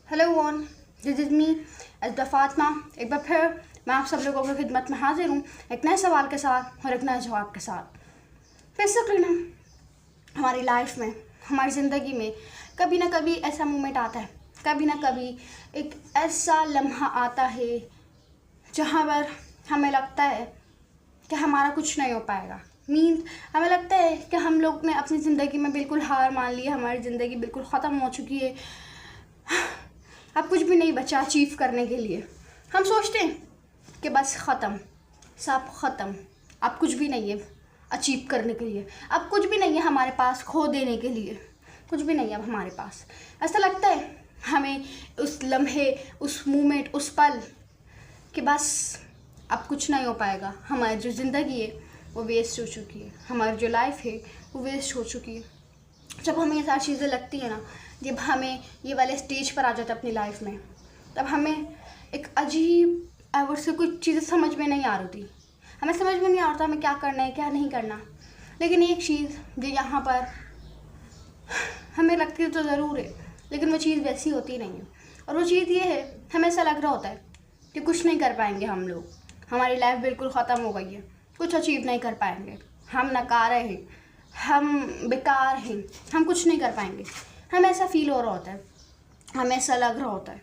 Hello one, this is me Ajda Fatima. एक बार फिर मैं आप सब लोगों की खिदमत में हाजिर हूँ एक नए सवाल के साथ और एक नए जवाब के साथ। बेसिकली ना, हमारी लाइफ में, हमारी ज़िंदगी में कभी ना कभी ऐसा मोमेंट आता है, कभी ना कभी एक ऐसा लम्हा आता है जहाँ पर हमें लगता है कि हमारा कुछ नहीं हो पाएगा। मीन्स हमें लगता है कि हम लोग ने अपनी ज़िंदगी में बिल्कुल हार मान ली है, हमारी ज़िंदगी बिल्कुल ख़त्म हो चुकी है, अब कुछ भी नहीं बचा अचीव करने के लिए। हम सोचते हैं कि बस ख़त्म, सब ख़त्म, अब कुछ भी नहीं है अचीव करने के लिए, अब कुछ भी नहीं है हमारे पास खो देने के लिए, कुछ भी नहीं है अब हमारे पास। ऐसा लगता है हमें उस लम्हे, उस मोमेंट, उस पल कि बस अब कुछ नहीं हो पाएगा। हमारी जो ज़िंदगी है वो वेस्ट हो चुकी है, हमारी जो लाइफ है वो वेस्ट हो चुकी है। जब हमें ये सारी चीज़ें लगती है ना, जब हमें ये वाले स्टेज पर आ जाता है अपनी लाइफ में, तब हमें एक अजीब एवर से कुछ चीज़ें समझ में नहीं आ रही। हमें समझ में नहीं आ रहा हमें क्या करना है क्या नहीं करना। लेकिन एक चीज़ जो यहाँ पर हमें लगती है तो ज़रूर है, लेकिन वो चीज़ वैसी होती नहीं है। और वो चीज़ ये है, हमें ऐसा लग रहा होता है कि कुछ नहीं कर पाएंगे हम लोग, हमारी लाइफ बिल्कुल ख़त्म हो गई है, कुछ अचीव नहीं कर पाएंगे, हम नकारे हैं, हम बेकार हैं, हम कुछ नहीं कर पाएंगे। हमें ऐसा फील हो रहा होता है, हमें ऐसा लग रहा होता है।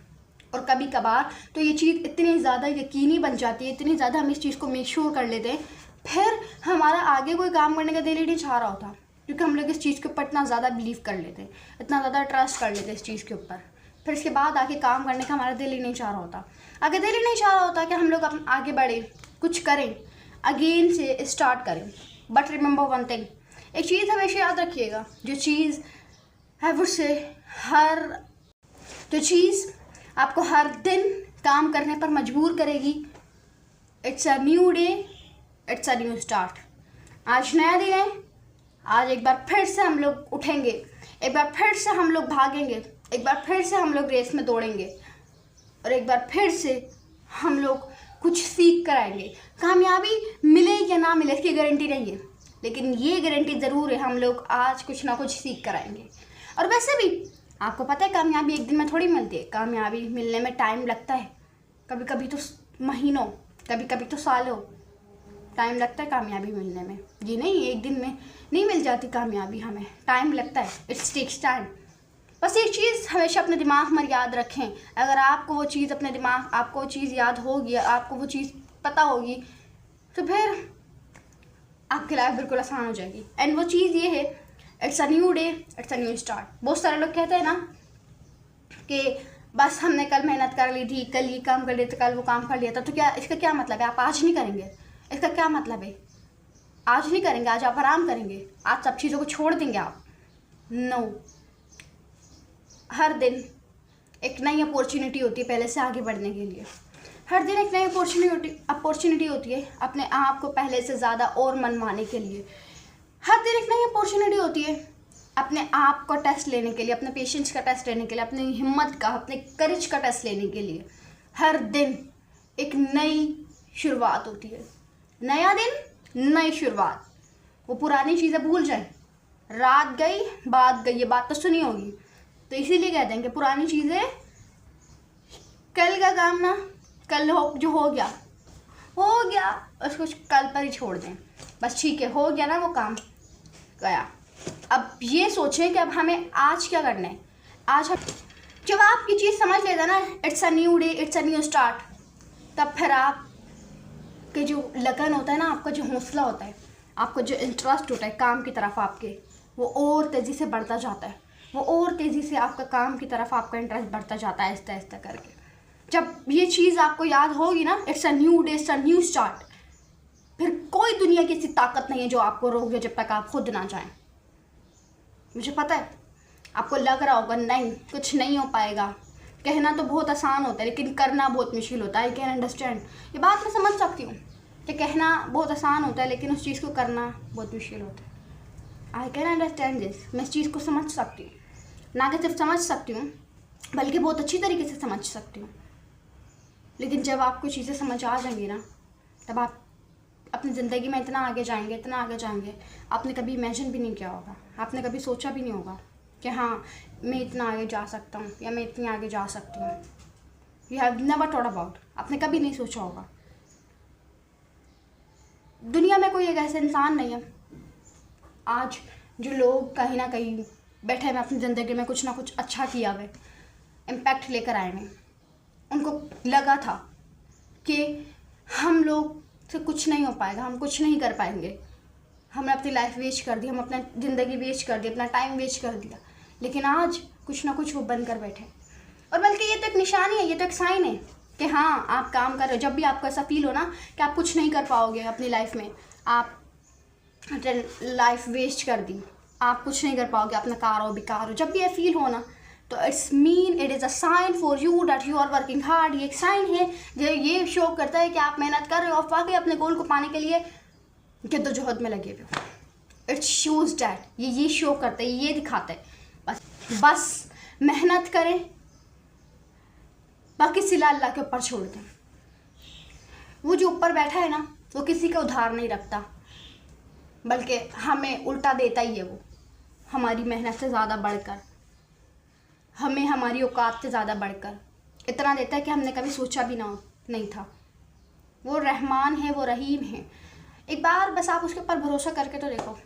और कभी कभार तो ये चीज़ इतनी ज़्यादा यकीनी बन जाती है, इतनी ज़्यादा हम इस चीज़ को मेक श्योर कर लेते हैं, फिर हमारा आगे कोई काम करने का दिल ही नहीं चाह रहा होता, क्योंकि हम लोग इस चीज़ के ऊपर इतना ज़्यादा बिलीव कर लेते हैं, इतना ज़्यादा ट्रस्ट कर लेते हैं इस चीज़ के ऊपर। फिर इसके बाद आगे काम करने का हमारा दिल ही नहीं चाह रहा होता, आगे दिल ही नहीं चाह रहा होता कि हम लोग आगे बढ़ें, कुछ करें, अगेन से स्टार्ट करें। बट रिमेंबर वन थिंग, एक चीज़ हमेशा याद रखिएगा, जो चीज़ है वो से जो चीज़ आपको हर दिन काम करने पर मजबूर करेगी, it's a new day, it's a new start. आज नया दिन है, आज एक बार फिर से हम लोग उठेंगे, एक बार फिर से हम लोग भागेंगे, एक बार फिर से हम लोग रेस में दौड़ेंगे, और एक बार फिर से हम लोग कुछ सीख कर आएंगे। कामयाबी मिले या ना मिले इसकी गारंटी नहीं है, लेकिन ये गारंटी ज़रूर है हम लोग आज कुछ ना कुछ सीख कर आएंगे। और वैसे भी आपको पता है कामयाबी एक दिन में थोड़ी मिलती है, कामयाबी मिलने में टाइम लगता है, कभी कभी तो महीनों, कभी कभी तो सालों टाइम लगता है कामयाबी मिलने में। ये नहीं एक दिन में नहीं मिल जाती कामयाबी, हमें टाइम लगता है, इट्स टेक्स टाइम। बस एक चीज़ हमेशा अपने दिमाग में याद रखें, अगर आपको वो चीज़ अपने दिमाग, आपको वो चीज़ याद होगी, आपको वो चीज़ पता होगी, तो फिर आपकी लाइफ बिल्कुल आसान हो जाएगी। एंड वो चीज़ ये है, it's a new day, it's a new start. बहुत सारे लोग कहते हैं ना कि बस हमने कल मेहनत कर ली थी, कल ये काम कर लिया था, कल वो काम कर लिया था, तो क्या इसका क्या मतलब है? आप आज नहीं करेंगे, इसका क्या मतलब है? आज नहीं करेंगे, आज आप आराम करेंगे, आज सब चीज़ों को छोड़ देंगे आप? नो, हर दिन एक नई अपॉर्चुनिटी होती है पहले से आगे बढ़ने के लिए। हर दिन एक नई अपॉर्चुनिटी होती है अपने आप को पहले से ज़्यादा और मनवाने के लिए। हर दिन एक नई अपॉर्चुनिटी होती है अपने आप को टेस्ट लेने के लिए, अपने पेशेंस का टेस्ट लेने के लिए, अपनी हिम्मत का, अपने करेज का टेस्ट लेने के लिए। हर दिन एक नई शुरुआत होती है, नया दिन, नई शुरुआत। वो पुरानी चीज़ें भूल जाएं, रात गई बात गई, ये बात तो सुनी होगी, तो इसीलिए कहते हैं कि पुरानी चीज़ें, कल का काम ना कल जो हो गया उसको कल पर ही छोड़ दें, बस ठीक है, हो गया ना वो काम, गया। अब ये सोचें कि अब हमें आज क्या करना है। आज हम जब आप ये चीज़ समझ लेते ना, it's a new day, it's a new start, तब फिर आप के जो लगन होता है ना, आपका जो हौसला होता है, आपका जो इंटरेस्ट होता है काम की तरफ आपके, वो और तेज़ी से बढ़ता जाता है, वो और तेज़ी से आपका काम की तरफ आपका इंटरेस्ट बढ़ता जाता है आहिस्ता आहिस्ता करके। जब ये चीज़ आपको याद होगी ना, it's a new day, it's a new start, फिर कोई दुनिया की ऐसी ताकत नहीं है जो आपको रोक दे जब तक आप खुद ना जाएं। मुझे पता है आपको लग रहा होगा नहीं कुछ नहीं हो पाएगा, कहना तो बहुत आसान होता है लेकिन करना बहुत मुश्किल होता है। आई कैन अंडरस्टैंड, ये बात मैं समझ सकती हूँ कि कहना बहुत आसान होता है लेकिन उस चीज़ को करना बहुत मुश्किल होता है। आई कैन अंडरस्टैंड दिस, मैं इस चीज़ को समझ सकती हूँ, ना कि सिर्फ समझ सकती हूँ बल्कि बहुत अच्छी तरीके से समझ सकती हूँ। लेकिन जब आपको चीज़ें समझ आ जाएंगी ना, तब आप अपनी ज़िंदगी में इतना आगे जाएंगे, इतना आगे जाएंगे, आपने कभी इमेजिन भी नहीं किया होगा, आपने कभी सोचा भी नहीं होगा कि हाँ मैं इतना आगे जा सकता हूँ या मैं इतनी आगे जा सकती हूँ। You have never thought about, आपने कभी नहीं सोचा होगा। दुनिया में कोई एक ऐसा इंसान नहीं है आज जो लोग कहीं ना कहीं बैठे हुए अपनी ज़िंदगी में कुछ ना कुछ अच्छा किया हुए, इम्पैक्ट लेकर आए हैं। उनको लगा था कि हम लोग से कुछ नहीं हो पाएगा, हम कुछ नहीं कर पाएंगे, हमने अपनी लाइफ वेस्ट कर दी, हम अपना ज़िंदगी वेस्ट कर दी, अपना टाइम वेस्ट कर दिया, लेकिन आज कुछ ना कुछ वो बन कर बैठे। और बल्कि ये तो एक निशानी है, ये तो एक साइन है कि हाँ आप काम कर रहे हो। जब भी आपको ऐसा फील हो ना कि आप कुछ नहीं कर पाओगे अपनी लाइफ में, आप लाइफ वेस्ट कर दी, आप कुछ नहीं कर पाओगे, आप नकार हो, बेकार हो, जब भी ये फील हो ना, तो it is a sign for you that you are working hard. ये एक साइन है जो ये शो करता है कि आप मेहनत कर रहे हो और वाकई अपने गोल को पाने के लिए जद्दोजहद में लगे हुए हो। इट शोज डैट, ये शो करता है, ये दिखाता है बस मेहनत करें, बाकी सिला अल्लाह के ऊपर छोड़ दें। वो जो ऊपर बैठा है ना, वो किसी का उधार नहीं रखता, बल्कि हमें उल्टा देता ही है। वो हमारी मेहनत से ज़्यादा बढ़कर, हमें हमारी औकात से ज़्यादा बढ़कर इतना देता है कि हमने कभी सोचा भी नहीं था। वो रहमान है, वो रहीम है। एक बार बस आप उसके ऊपर भरोसा करके तो देखो,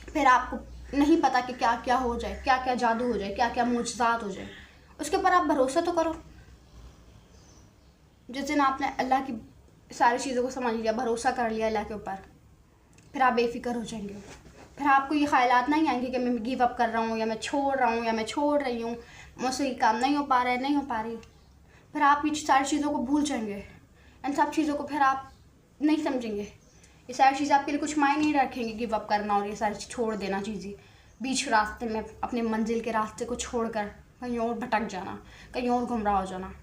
फिर आपको नहीं पता कि क्या क्या हो जाए, क्या क्या जादू हो जाए, क्या क्या मुजज़ात हो जाए। उसके ऊपर आप भरोसा तो करो। जिस दिन आपने अल्लाह की सारी चीज़ों को समझ लिया, भरोसा कर लिया अल्लाह के ऊपर, फिर आप बेफिक्र हो जाएंगे। फिर आपको ये ख्यालात नहीं आएंगे कि मैं गिव अप कर रहा हूँ या मैं छोड़ रहा हूँ या मैं छोड़ रही हूँ, मुझसे ये काम नहीं हो पा रहा है, नहीं हो पा रही। फिर आप ये सारी चीज़ों को भूल जाएंगे, इन सब चीज़ों को फिर आप नहीं समझेंगे। ये सारी चीज़ें आपके लिए कुछ मायने नहीं रखेंगे, गिव अप करना और ये सारी छोड़ देना चीज़ें, बीच रास्ते में अपने मंजिल के रास्ते को छोड़कर कहीं और भटक जाना, कहीं और गुमराह हो जाना।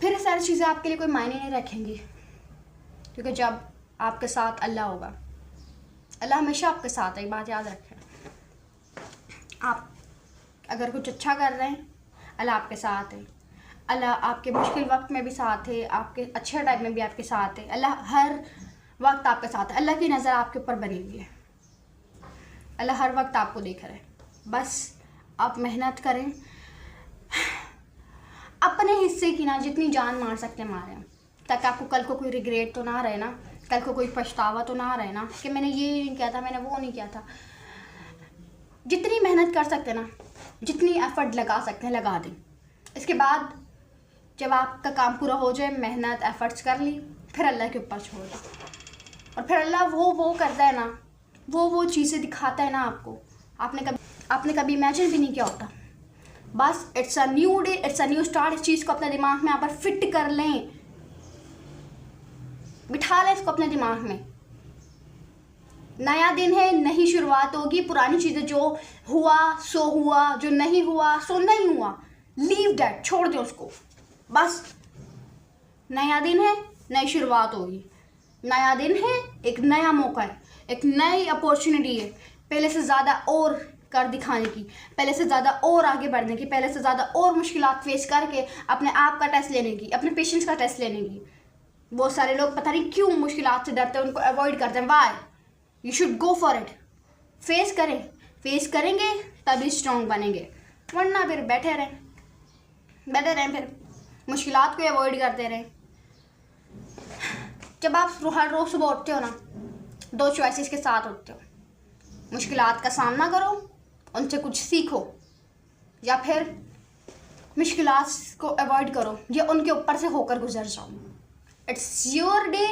फिर ये सारी चीज़ें आपके लिए कोई मायने नहीं रखेंगी, क्योंकि जब आपके साथ अल्लाह होगा, अल्लाह हमेशा आपके साथ है। एक बात याद रखें, आप अगर कुछ अच्छा कर रहे हैं, अल्लाह आपके साथ है। अल्लाह आपके मुश्किल वक्त में भी साथ है, आपके अच्छे टाइम में भी आपके साथ है। अल्लाह हर वक्त आपके साथ है। अल्लाह की नज़र आपके ऊपर बनी हुई है, अल्लाह हर वक्त आपको देख रहा है। बस आप मेहनत करें, अपने हिस्से की ना जितनी जान मार सकते मारें, ताकि आपको कल को कोई रिग्रेट तो ना रहे ना, कल को कोई पछतावा तो ना रहे ना कि मैंने ये नहीं किया था, मैंने वो नहीं किया था। जितनी मेहनत कर सकते ना, जितनी एफर्ट लगा सकते हैं लगा दें। इसके बाद जब आपका काम पूरा हो जाए, मेहनत एफर्ट्स कर ली, फिर अल्लाह के ऊपर छोड़ दो। और फिर अल्लाह वो करता है ना, वो चीज़ें दिखाता है ना आपको, आपने कभी इमेजिन भी नहीं किया होता। बस it's a new day, it's a new start. इस चीज़ को अपने दिमाग में यहाँ पर फिट कर लें, बिठा लें इसको अपने दिमाग में। नया दिन है, नई शुरुआत होगी। पुरानी चीज़ें जो हुआ सो हुआ, जो नहीं हुआ सो नहीं हुआ, लीव दैट, छोड़ दो उसको। बस नया दिन है, नई शुरुआत होगी। नया दिन है, एक नया मौका है, एक नई अपॉर्चुनिटी है, पहले से ज़्यादा और कर दिखाने की, पहले से ज़्यादा और आगे बढ़ने की, पहले से ज़्यादा और मुश्किलात फेस करके अपने आप का टेस्ट लेने की, अपने पेशेंस का टेस्ट लेने की। बहुत सारे लोग पता नहीं क्यों मुश्किलात से डरते हैं, उनको अवॉइड करते हैं। Why? You should go for it. Face करें, फेस करेंगे तभी स्ट्रॉन्ग बनेंगे, वरना फिर बैठे रहें, फिर मुश्किलात को अवॉइड करते रहें। जब आप हर रोज़ सुबह उठते हो ना, दो चॉइसेस के साथ उठते हो। मुश्किलात का सामना करो, उनसे कुछ सीखो, या फिर मुश्किलात को अवॉइड करो या उनके ऊपर से होकर गुजर जाओ। It's your day,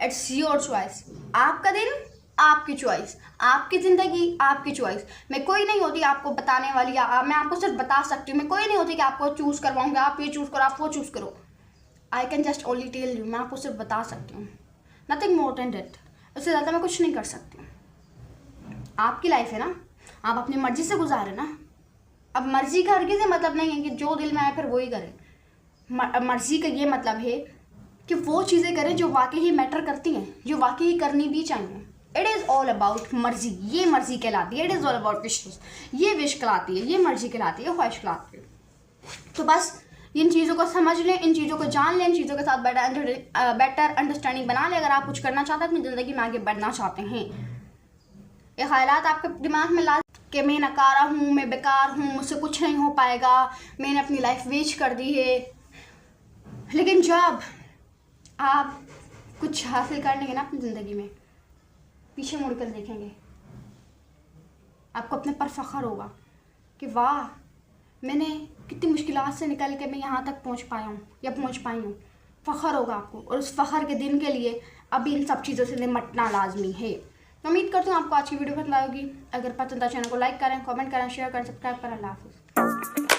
it's your choice. आपका दिन, आपकी चॉइस, आपकी ज़िंदगी, आपकी चॉइस। मैं कोई नहीं होती आपको बताने वाली, या मैं आपको सिर्फ बता सकती हूँ। मैं कोई नहीं होती कि आपको चूज़ करवाऊँगी, आप ये चूज़ करो, आप वो चूज़ करो। I can just only tell you, मैं आपको सिर्फ बता सकती हूँ, नथिंग मोर देन दैट। उससे ज़्यादा मैं कुछ नहीं कर सकती हूँ। आपकी लाइफ है ना, आप अपनी मर्ज़ी से गुजारे ना। अब मर्ज़ी का हरगिज़ से मतलब नहीं है कि जो दिल में आए फिर वही करें। मर्ज़ी का ये मतलब है कि वो चीज़ें करें जो वाकई ही मैटर करती हैं, जो वाकई ही करनी भी चाहिए। इट इज़ ऑल अबाउट मर्ज़ी, ये मर्ज़ी कहलाती है। It is all about wishes, ये विश कहलाती है, ये मर्ज़ी कहलाती है, ख्वाहिश कहलाती है। तो बस इन चीज़ों को समझ लें, इन चीज़ों को जान लें, इन चीज़ों के साथ बेटर अंडरस्टैंडिंग बना लें। अगर आप कुछ करना चाहते हैं, अपनी ज़िंदगी में आगे बढ़ना चाहते हैं, ये ख्यालात आपके दिमाग में ला कि मैं नकारा हूँ, मैं बेकार हूँ, मुझसे कुछ नहीं हो पाएगा, मैंने अपनी लाइफ वेस्ट कर दी है। लेकिन जब आप कुछ हासिल कर लेंगे ना अपनी ज़िंदगी में, पीछे मुड़कर देखेंगे, आपको अपने पर फ़ख्र होगा कि वाह, मैंने कितनी मुश्किलात से निकल के मैं यहाँ तक पहुँच पाया हूँ या पहुँच पाई हूँ। फ़ख्र होगा आपको, और उस फ़ख्र के दिन के लिए अभी इन सब चीज़ों से निपटना लाजमी है। तो उम्मीद करती हूँ आपको आज की वीडियो पसंद आएगी। अगर पसंद है चैनल को लाइक करें, कमेंट करें, शेयर करें, सब्सक्राइब करें। अल्लाह हाफ़िज़।